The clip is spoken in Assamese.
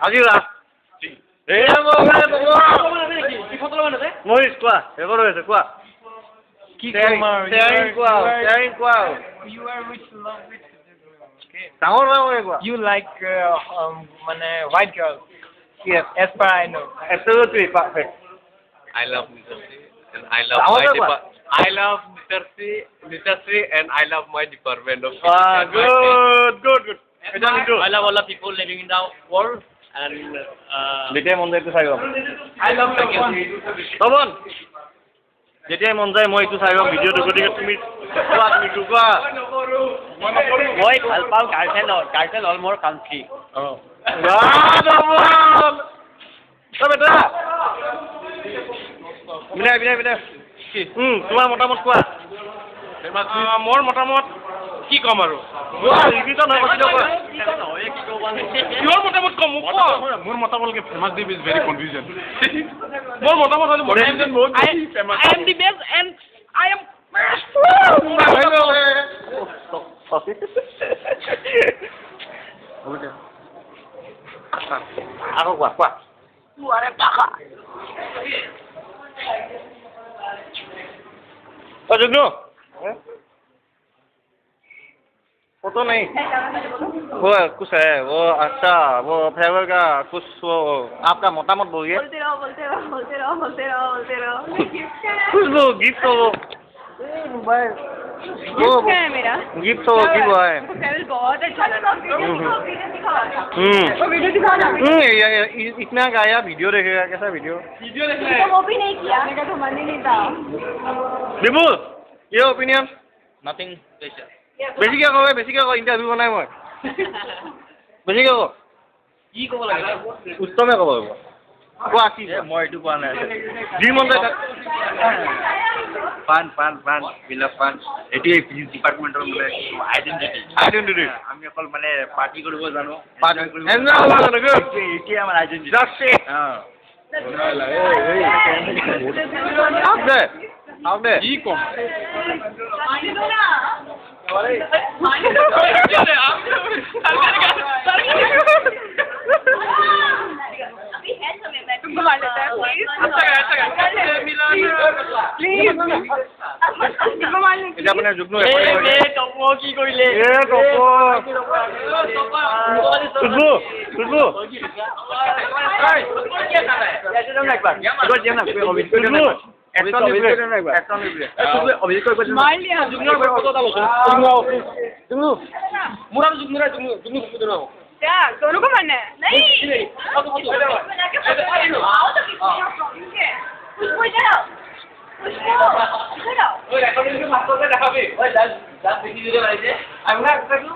আজি লাষ্ট মহিষ কোৱা ৰেকৰ্ড হৈ আছে কোৱা ডাঙৰ ডাঙৰ কোৱা You like white girl. Yes. As per I know. Absolutely perfect. I love Nitarsi and I love my Nitarsi and I love my department of good. I love all the people living in the world and যেতিয়াই মন যায় এইটো চাই ল'ম I love the তপন যেতিয়াই মন যায় মই এইটো চাই ল'ম ভিডিঅ'টো গতিকে তুমি কোৱা মই ভাল পাওঁ গাৰ্জেন হ'ল মোৰ কাণ্ট্ৰি তোমাৰ মতামত কোৱা মোৰ মতামত কি ক'ম আৰু কিহৰ মতামত ক'ম মোক মোৰ মতামত famous deep is very confusion মোৰ মতামত হ'ল I am the best and I am আকৌ কোৱা जुगनू फोटो नहीं वो कुछ है वो अच्छा वो फ्लेवर का कुछ वो आपका मोटामोट बोलिए कुछ वो गिफ्ट हो वो है मेरा गिफ्ट हो की वो है बहुत अच्छा लगा इतना गाया वीडियो देखेगा कैसा वीडियो वो भी नहीं किया मेरा तो मन ही नहीं था विपुल ये ओपिनियन nothing special বেছিকে কওঁ ইণ্টাৰভিউ বনাই মই বেছিকে কওঁ কি ক'ব লাগে উত্তমে ক'ব কোৱা কি মই এইটো কোৱা নাই যি মন যায় পান বিলাক পান এটি ডিপাৰ্টমেণ্টৰ মানে আইডেন্টিটি আমি অকল মানে পাৰ্টি কৰিব জানো এতিয়া আমাৰ আইডেন্টিটি কি ক'ম तुमको मान लेता है प्लीज तुमको मान लेता এতিয়া মানে যুগ্ন কি কৰিলে क्या दोनों को मानना है नहीं खुशबू